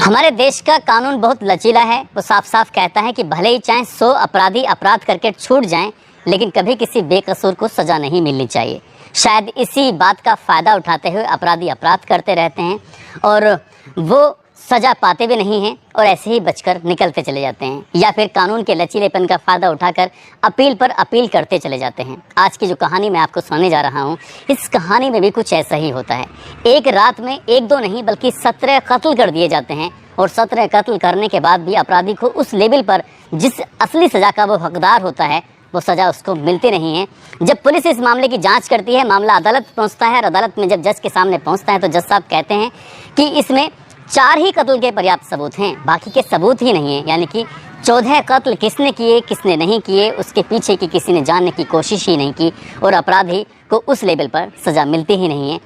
हमारे देश का कानून बहुत लचीला है। वो साफ साफ कहता है कि भले ही चाहे 100 अपराधी अपराध करके छूट जाएं, लेकिन कभी किसी बेकसूर को सज़ा नहीं मिलनी चाहिए। शायद इसी बात का फ़ायदा उठाते हुए अपराधी अपराध करते रहते हैं और वो सज़ा पाते भी नहीं हैं और ऐसे ही बचकर निकलते चले जाते हैं, या फिर कानून के लचीलेपन का फ़ायदा उठाकर अपील पर अपील करते चले जाते हैं। आज की जो कहानी मैं आपको सुनाने जा रहा हूँ, इस कहानी में भी कुछ ऐसा ही होता है। एक रात में एक दो नहीं बल्कि 17 कत्ल कर दिए जाते हैं और 17 कत्ल करने के बाद भी अपराधी को उस लेवल पर जिस असली सज़ा का वो हकदार होता है, वो सज़ा उसको मिलती नहीं है। जब पुलिस इस मामले की जांच करती है, मामला अदालत पहुंचता है और अदालत में जब जज के सामने पहुंचता है तो जज साहब कहते हैं कि इसमें 4 ही कत्ल के पर्याप्त सबूत हैं, बाकी के सबूत ही नहीं हैं। यानी कि 14 कत्ल किसने किए किसने नहीं किए, उसके पीछे की किसी ने जानने की कोशिश ही नहीं की और अपराधी को उस लेवल पर सज़ा मिलती ही नहीं है।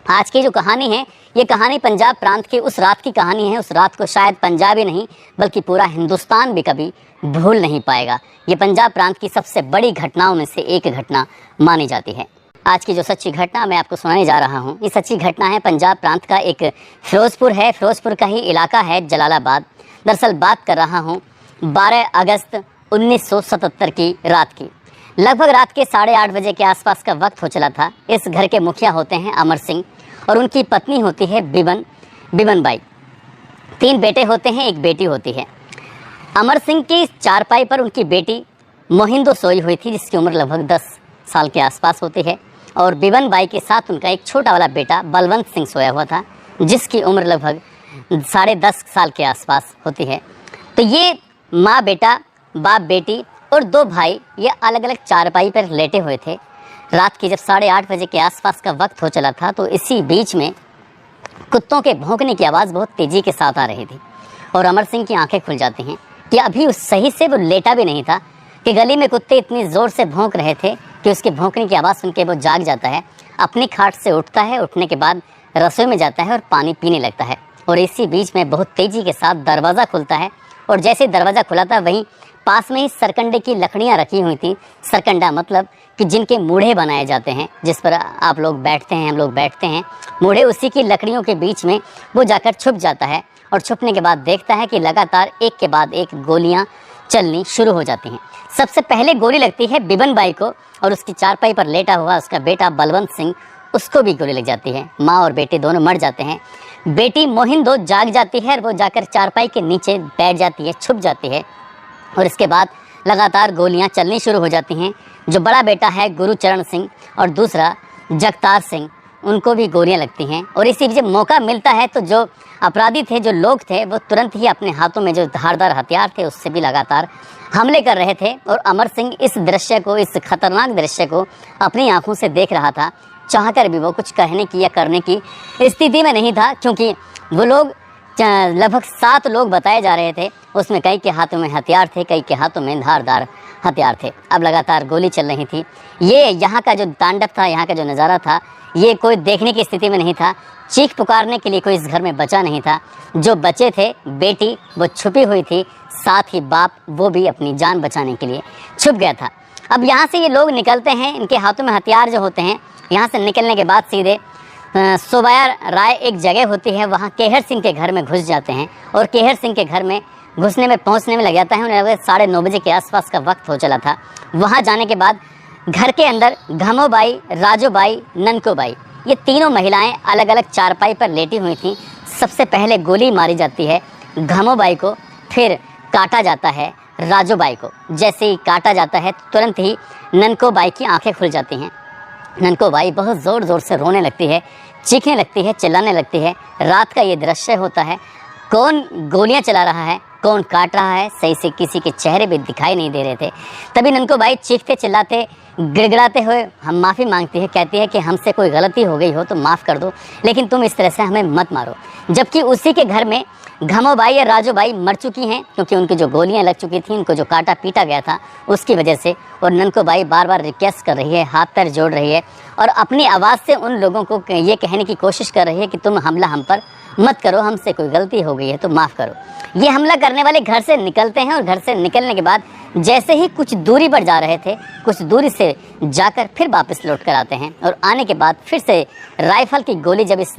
आज की जो कहानी है, ये कहानी पंजाब प्रांत की उस रात की कहानी है। उस रात को शायद पंजाब ही नहीं बल्कि पूरा हिंदुस्तान भी कभी भूल नहीं पाएगा। ये पंजाब प्रांत की सबसे बड़ी घटनाओं में से एक घटना मानी जाती है। आज की जो सच्ची घटना मैं आपको सुनाने जा रहा हूँ, ये सच्ची घटना है पंजाब प्रांत का एक फिरोजपुर है, फिरोजपुर का ही इलाका है जलालाबाद। दरअसल बात कर रहा हूँ 12 अगस्त 1977 की रात की। लगभग रात के 8:30 बजे के आसपास का वक्त हो चला था। इस घर के मुखिया होते हैं अमर सिंह और उनकी पत्नी होती है बिबन बाई। 3 बेटे होते हैं, एक बेटी होती है। अमर सिंह की चारपाई पर उनकी बेटी मोहिंदो सोई हुई थी, जिसकी उम्र लगभग 10 साल के आसपास होती है, और बिबन बाई के साथ उनका एक छोटा वाला बेटा बलवंत सिंह सोया हुआ था, जिसकी उम्र लगभग 10.5 साल के आसपास होती है। तो ये माँ बेटा, बाप बेटी और 2 भाई ये अलग अलग चारपाई पर लेटे हुए थे। रात की जब 8:30 बजे के आसपास का वक्त हो चला था, तो इसी बीच में कुत्तों के भौंकने की आवाज़ बहुत तेज़ी के साथ आ रही थी और अमर सिंह की आंखें खुल जाती हैं कि अभी उस सही से वो लेटा भी नहीं था कि गली में कुत्ते इतनी ज़ोर से भौंक रहे थे कि उसके भौंकने की आवाज़ सुन के वो जाग जाता है। अपनी खाट से उठता है, उठने के बाद रसोई में जाता है और पानी पीने लगता है। और इसी बीच में बहुत तेज़ी के साथ दरवाज़ा खुलता है और जैसे दरवाज़ा खुला था, वहीं पास में ही सरकंडे की लकड़ियाँ रखी हुई थी। सरकंडा मतलब कि जिनके मूढ़े बनाए जाते हैं, जिस पर आप लोग बैठते हैं, हम लोग बैठते हैं, मूढ़े उसी की लकड़ियों के बीच में वो जाकर छुप जाता है और छुपने के बाद देखता है कि लगातार एक के बाद एक गोलियां चलनी शुरू हो जाती हैं। सबसे पहले गोली लगती है बिबन बाई को और उसकी चारपाई पर लेटा हुआ उसका बेटा बलवंत सिंह, उसको भी गोली लग जाती है। माँ और बेटे दोनों मर जाते हैं। बेटी मोहिंदो जाग जाती है और वो जाकर चारपाई के नीचे बैठ जाती है, छुप जाती है और इसके बाद लगातार गोलियां चलनी शुरू हो जाती हैं। जो बड़ा बेटा है गुरुचरण सिंह और दूसरा जगतार सिंह, उनको भी गोलियां लगती हैं। और इसी जब मौका मिलता है तो जो अपराधी थे, जो लोग थे, वो तुरंत ही अपने हाथों में जो धारदार हथियार थे उससे भी लगातार हमले कर रहे थे। और अमर सिंह इस दृश्य को, इस खतरनाक दृश्य को अपनी आंखों से देख रहा था। चाहकर भी वो कुछ कहने की या करने की स्थिति में नहीं था, क्योंकि वो लोग लगभग 7 लोग बताए जा रहे थे। उसमें कई के हाथों में हथियार थे, कई के हाथों में धारदार हथियार थे। अब लगातार गोली चल रही थी। ये यहाँ का जो तांडव था, यहाँ का जो नज़ारा था, ये कोई देखने की स्थिति में नहीं था। चीख पुकारने के लिए कोई इस घर में बचा नहीं था। जो बचे थे, बेटी वो छुपी हुई थी, साथ ही बाप वो भी अपनी जान बचाने के लिए छुप गया था। अब यहाँ से ये लोग निकलते हैं, इनके हाथों में हथियार जो होते हैं। यहाँ से निकलने के बाद सीधे सोबाया राय एक जगह होती है, वहाँ केहर सिंह के घर में घुस जाते हैं और केहर सिंह के घर में घुसने में पहुँचने में लग जाता है उन्हें 9:30 बजे के आसपास का वक्त हो चला था। वहाँ जाने के बाद घर के अंदर घमोबाई, राजोबाई, ननकोबाई, ये तीनों महिलाएं अलग अलग चारपाई पर लेटी हुई थीं। सबसे पहले गोली मारी जाती है घमोबाई को, फिर काटा जाता है राजोबाई को। जैसे ही काटा जाता है तुरंत ही ननकोबाई की आंखें खुल जाती हैं। ननकोबाई बहुत ज़ोर ज़ोर से रोने लगती है, चीखने लगती है, चिल्लाने लगती है। रात का ये दृश्य होता है। कौन गोलियां चला रहा है, कौन काट रहा है, सही से किसी के चेहरे भी दिखाई नहीं दे रहे थे। तभी ननकोबाई चीखते चिल्लाते गिड़गिड़ाते हुए हम माफ़ी मांगती है, कहती है कि हमसे कोई गलती हो गई हो तो माफ़ कर दो, लेकिन तुम इस तरह से हमें मत मारो। जबकि उसी के घर में घमोबाई या राजोबाई मर चुकी हैं, क्योंकि उनकी जो गोलियां लग चुकी थी, उनको जो काटा पीटा गया था उसकी वजह से। और ननकोबाई बार बार रिक्वेस्ट कर रही है, हाथ पैर जोड़ रही है और अपनी आवाज़ से उन लोगों को ये कहने की कोशिश कर रही है कि तुम हमला हम पर मत करो, हमसे कोई गलती हो गई है तो माफ़ करो। ये हमला करने वाले घर से निकलते हैं और घर से निकलने के बाद जैसे ही कुछ दूरी पर जा रहे थे, कुछ दूरी से जाकर फिर वापस लौट कर आते हैं और आने के बाद फिर से राइफल की गोली जब इस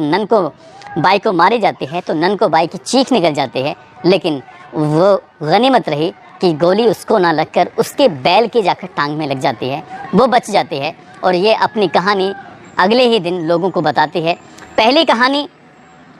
बाई को मारी जाती है तो ननको बाई की चीख निकल जाती है, लेकिन वो गनीमत रही कि गोली उसको ना लगकर उसके बैल की जाकर टांग में लग जाती है, वो बच जाती है और ये अपनी कहानी अगले ही दिन लोगों को बताती है। पहली कहानी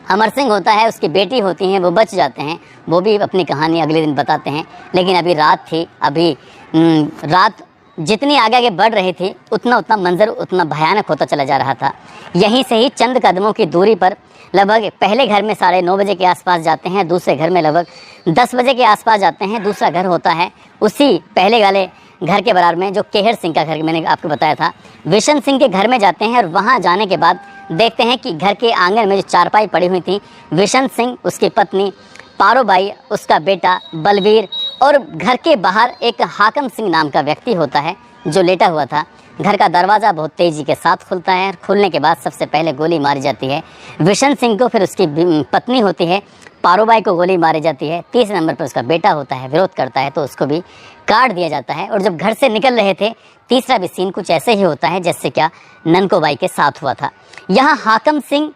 अमर सिंह होता है, उसकी बेटी होती हैं, वो बच जाते हैं, वो भी अपनी कहानी अगले दिन बताते हैं। लेकिन अभी रात थी, अभी रात जितनी आगे आगे बढ़ रही थी उतना उतना मंजर उतना भयानक होता चला जा रहा था। यहीं से ही चंद कदमों की दूरी पर लगभग पहले घर में 9:30 बजे के आसपास जाते हैं, दूसरे घर में लगभग 10 बजे के आसपास जाते हैं। दूसरा घर होता है उसी पहले वाले घर के बराबर में जो केहर सिंह का घर मैंने आपको बताया था। विशन सिंह के घर में जाते हैं और वहाँ जाने के बाद देखते हैं कि घर के आंगन में जो चारपाई पड़ी हुई थी, विशन सिंह, उसकी पत्नी पारोबाई, उसका बेटा बलवीर और घर के बाहर एक हाकम सिंह नाम का व्यक्ति होता है जो लेटा हुआ था। घर का दरवाज़ा बहुत तेज़ी के साथ खुलता है। खुलने के बाद सबसे पहले गोली मारी जाती है विशन सिंह को, फिर उसकी पत्नी होती है पारोबाई को गोली मारी जाती है। तीसरे नंबर पर उसका बेटा होता है, विरोध करता है तो उसको भी काट दिया जाता है। और जब घर से निकल रहे थे तीसरा भी सीन कुछ ऐसे ही होता है जैसे क्या ननकोबाई के साथ हुआ था। यहाँ हाकम सिंह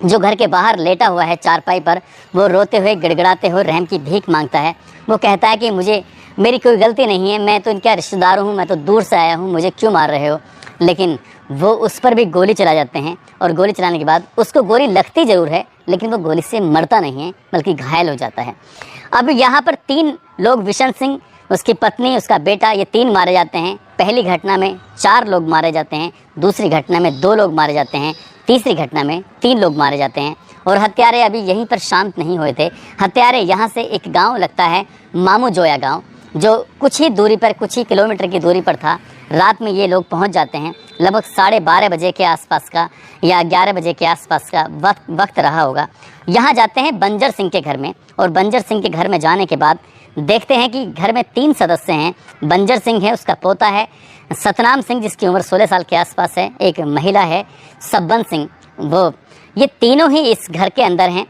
जो घर के बाहर लेटा हुआ है चारपाई पर, वो रोते हुए गिड़गिड़ाते हुए रहम की भीख मांगता है। वो कहता है कि मेरी कोई गलती नहीं है, मैं तो इनका रिश्तेदार हूँ, मैं तो दूर से आया हूँ, मुझे क्यों मार रहे हो। लेकिन वो उस पर भी गोली चला जाते हैं और गोली चलाने के बाद उसको गोली लगती ज़रूर है लेकिन वो गोली से मरता नहीं है बल्कि घायल हो जाता है। अब यहाँ पर 3 लोग, विशन सिंह, उसकी पत्नी, उसका बेटा, ये 3 मारे जाते हैं। पहली घटना में 4 लोग मारे जाते हैं, दूसरी घटना में 2 लोग मारे जाते हैं, तीसरी घटना में 3 लोग मारे जाते हैं। और हत्यारे अभी यहीं पर शांत नहीं हुए थे। हत्यारे यहाँ से एक गांव लगता है मामू जोया गांव, जो कुछ ही दूरी पर, कुछ ही किलोमीटर की दूरी पर था। रात में ये लोग पहुंच जाते हैं, लगभग 12:30 बजे के आसपास का या 11 बजे के आसपास का वक्त रहा होगा। यहाँ जाते हैं बंजर सिंह के घर में और बंजर सिंह के घर में जाने के बाद देखते हैं कि घर में 3 सदस्य हैं। बंजर सिंह है, उसका पोता है सतनाम सिंह जिसकी उम्र 16 साल के आसपास है, एक महिला है सब्बन सिंह, वो ये तीनों ही इस घर के अंदर हैं।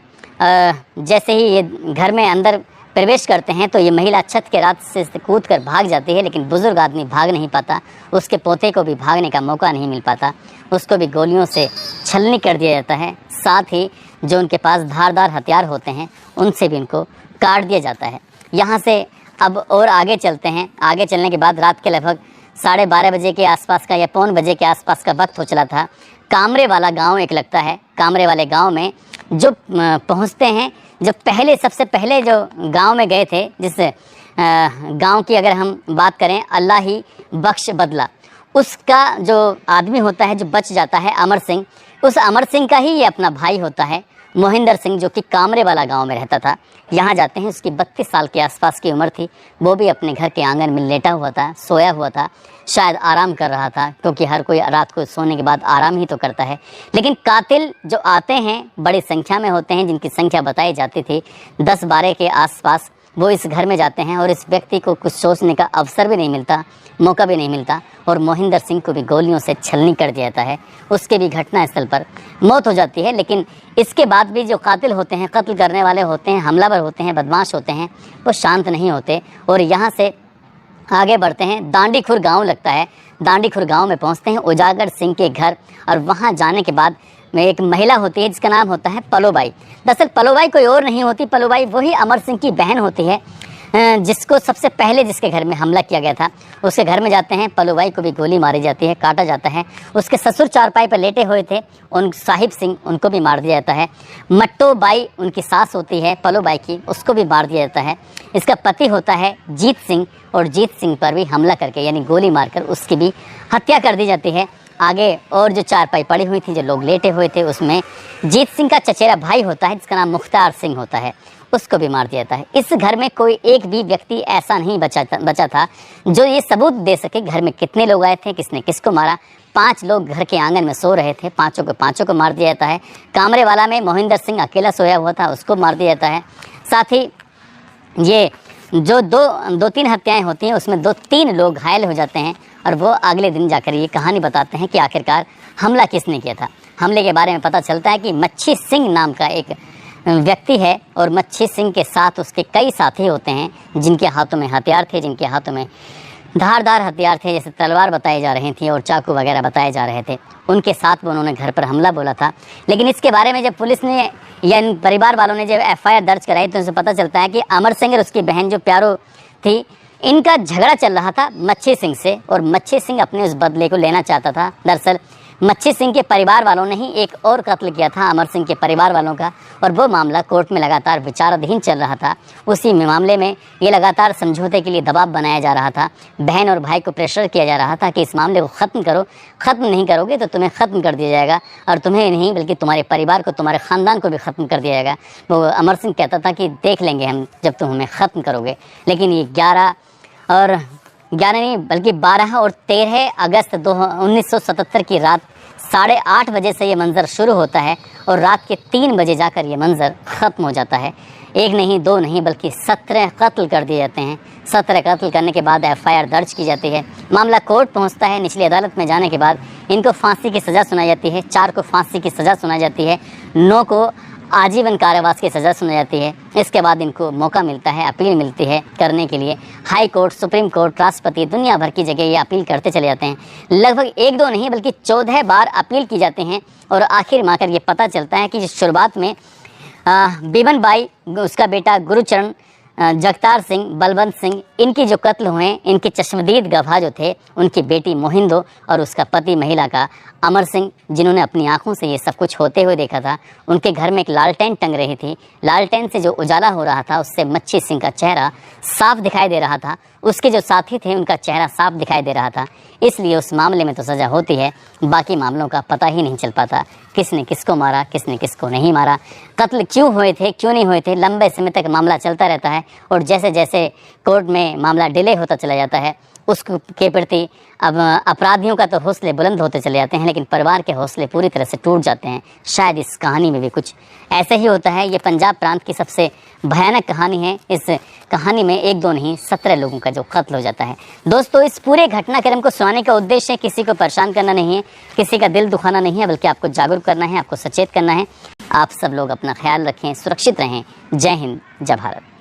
जैसे ही ये घर में अंदर प्रवेश करते हैं तो ये महिला छत के रात से कूद कर भाग जाती है, लेकिन बुजुर्ग आदमी भाग नहीं पाता, उसके पोते को भी भागने का मौका नहीं मिल पाता, उसको भी गोलियों से छलनी कर दिया जाता है। साथ ही जो उनके पास धारदार हथियार होते हैं उनसे भी उनको काट दिया जाता है। यहाँ से अब और आगे चलते हैं। आगे चलने के बाद रात के लगभग 12:30 बजे के आसपास का या 1:15 बजे के आसपास का वक्त हो चला था। कामरे वाला गांव एक लगता है। कामरे वाले गांव में जो पहुंचते हैं, जो सबसे पहले जो गांव में गए थे, जिस गांव की अगर हम बात करें, अल्लाह ही बख्श बदला, उसका जो आदमी होता है जो बच जाता है अमर सिंह, उस अमर सिंह का ही ये अपना भाई होता है मोहिंदर सिंह, जो कि कामरे वाला गांव में रहता था। यहाँ जाते हैं, उसकी 32 साल के आसपास की उम्र थी। वो भी अपने घर के आंगन में लेटा हुआ था, सोया हुआ था, शायद आराम कर रहा था, क्योंकि हर कोई रात को सोने के बाद आराम ही तो करता है। लेकिन कातिल जो आते हैं बड़ी संख्या में होते हैं, जिनकी संख्या बताई जाती थी 10-12 के आसपास, वो इस घर में जाते हैं और इस व्यक्ति को कुछ सोचने का अवसर भी नहीं मिलता, मौका भी नहीं मिलता, और मोहिंदर सिंह को भी गोलियों से छलनी कर दिया जाता है। उसके भी घटनास्थल पर मौत हो जाती है। लेकिन इसके बाद भी जो कातिल होते हैं, कत्ल करने वाले होते हैं, हमलावर होते हैं, बदमाश होते हैं, वो शांत नहीं होते और यहाँ से आगे बढ़ते हैं। दांडीखुर गांव लगता है। दांडीखुर गांव में पहुंचते हैं, उजागर सिंह के घर, और वहां जाने के बाद में एक महिला होती है जिसका नाम होता है पलोबाई। दरअसल पलोबाई कोई और नहीं होती, पलोबाई वही अमर सिंह की बहन होती है, जिसको सबसे पहले जिसके घर में हमला किया गया था उसके घर में जाते हैं। पलोबाई को भी गोली मारी जाती है, काटा जाता है। उसके ससुर चारपाई पर लेटे हुए थे, उन साहिब सिंह, उनको भी मार दिया जाता है। मट्टो बाई उनकी सास होती है पलोबाई की, उसको भी मार दिया जाता है। इसका पति होता है जीत सिंह, और जीत सिंह पर भी हमला करके यानी गोली मारकर उसकी भी हत्या कर दी जाती है। आगे और जो चारपाई पड़ी हुई थी, जो लोग लेटे हुए थे, उसमें जीत सिंह का चचेरा भाई होता है जिसका नाम मुख्तार सिंह होता है, उसको भी मार दिया जाता है। इस घर में कोई एक भी व्यक्ति ऐसा नहीं बचा था जो ये सबूत दे सके घर में कितने लोग आए थे, किसने किसको मारा। 5 लोग घर के आंगन में सो रहे थे, पांचों को मार दिया जाता है। कामरे वाला में मोहिंदर सिंह अकेला सोया हुआ था, उसको मार दिया जाता है। साथ ही ये जो 2-3 हत्याएं होती हैं उसमें 2-3 लोग घायल हो जाते हैं, और वो अगले दिन जाकर ये कहानी बताते हैं कि आखिरकार हमला किसने किया था। हमले के बारे में पता चलता है कि मच्छी सिंह नाम का एक व्यक्ति है, और मच्छी सिंह के साथ उसके कई साथी होते हैं जिनके हाथों में हथियार थे, जिनके हाथों में धारदार हथियार थे, जैसे तलवार बताई जा रही थी और चाकू वगैरह बताए जा रहे थे, उनके साथ वो उन्होंने घर पर हमला बोला था। लेकिन इसके बारे में जब पुलिस ने या इन परिवार वालों ने जब FIR दर्ज कराई तो उनसे पता चलता है कि अमर सिंह और उसकी बहन जो प्यारो थी, इनका झगड़ा चल रहा था मच्छी सिंह से, और मच्छी सिंह अपने उस बदले को लेना चाहता था। दरअसल मच्छी सिंह के परिवार वालों ने ही एक और कत्ल किया था अमर सिंह के परिवार वालों का, और वो मामला कोर्ट में लगातार विचाराधीन चल रहा था। उसी मामले में ये लगातार समझौते के लिए दबाव बनाया जा रहा था, बहन और भाई को प्रेशर किया जा रहा था कि इस मामले को ख़त्म करो, ख़त्म नहीं करोगे तो तुम्हें ख़त्म कर दिया जाएगा, और तुम्हें नहीं बल्कि तुम्हारे परिवार को, तुम्हारे ख़ानदान को भी ख़त्म कर दिया जाएगा। वो अमर सिंह कहता था कि देख लेंगे हम जब तुम हमें ख़त्म करोगे। लेकिन ये 12 और 13 अगस्त 1977 की रात 8:30 बजे से ये मंज़र शुरू होता है और रात के 3 बजे जाकर ये मंज़र ख़त्म हो जाता है। एक नहीं, दो नहीं, बल्कि 17 कत्ल कर दिए जाते हैं। 17 कत्ल करने के बाद FIR दर्ज की जाती है। मामला कोर्ट पहुंचता है। निचली अदालत में जाने के बाद इनको फांसी की सज़ा सुनाई जाती है। 4 को फांसी की सज़ा सुनाई जाती है, 9 को आजीवन कारावास की सज़ा सुनाई जाती है। इसके बाद इनको मौका मिलता है, अपील मिलती है करने के लिए। हाई कोर्ट, सुप्रीम कोर्ट, राष्ट्रपति, दुनिया भर की जगह ये अपील करते चले जाते हैं। लगभग 1-2 नहीं बल्कि 14 बार अपील की जाते हैं, और आखिर में आकर ये पता चलता है कि शुरुआत में बीबन बाई, उसका बेटा गुरुचरण, जगतार सिंह, बलवंत सिंह, इनकी जो कत्ल हुए, इनके चश्मदीद गवाह जो थे, उनकी बेटी मोहिंदो और उसका पति महिला का अमर सिंह, जिन्होंने अपनी आंखों से ये सब कुछ होते हुए देखा था। उनके घर में एक लालटेन टंग रही थी, लालटेन से जो उजाला हो रहा था उससे मच्छी सिंह का चेहरा साफ दिखाई दे रहा था, उसके जो साथी थे उनका चेहरा साफ दिखाई दे रहा था। इसलिए उस मामले में तो सज़ा होती है, बाकी मामलों का पता ही नहीं चल पाता, किसने किसको मारा, किसने किसको नहीं मारा, कत्ल क्यों हुए थे, क्यों नहीं हुए थे। लंबे समय तक मामला चलता रहता है, और जैसे जैसे कोर्ट में मामला डिले होता चला जाता है, उसके प्रति अब अपराधियों का तो हौसले बुलंद होते चले जाते हैं, लेकिन परिवार के हौसले पूरी तरह से टूट जाते हैं। शायद इस कहानी में भी कुछ ऐसे ही होता है। ये पंजाब प्रांत की सबसे भयानक कहानी है। इस कहानी में 1-2 नहीं, 17 लोगों का जो कत्ल हो जाता है। दोस्तों, इस पूरे घटनाक्रम को सुनाने का उद्देश्य किसी को परेशान करना नहीं है, किसी का दिल दुखाना नहीं है, बल्कि आपको जागरूक करना है, आपको सचेत करना है। आप सब लोग अपना ख्याल रखें, सुरक्षित रहें। जय हिंद, जय भारत।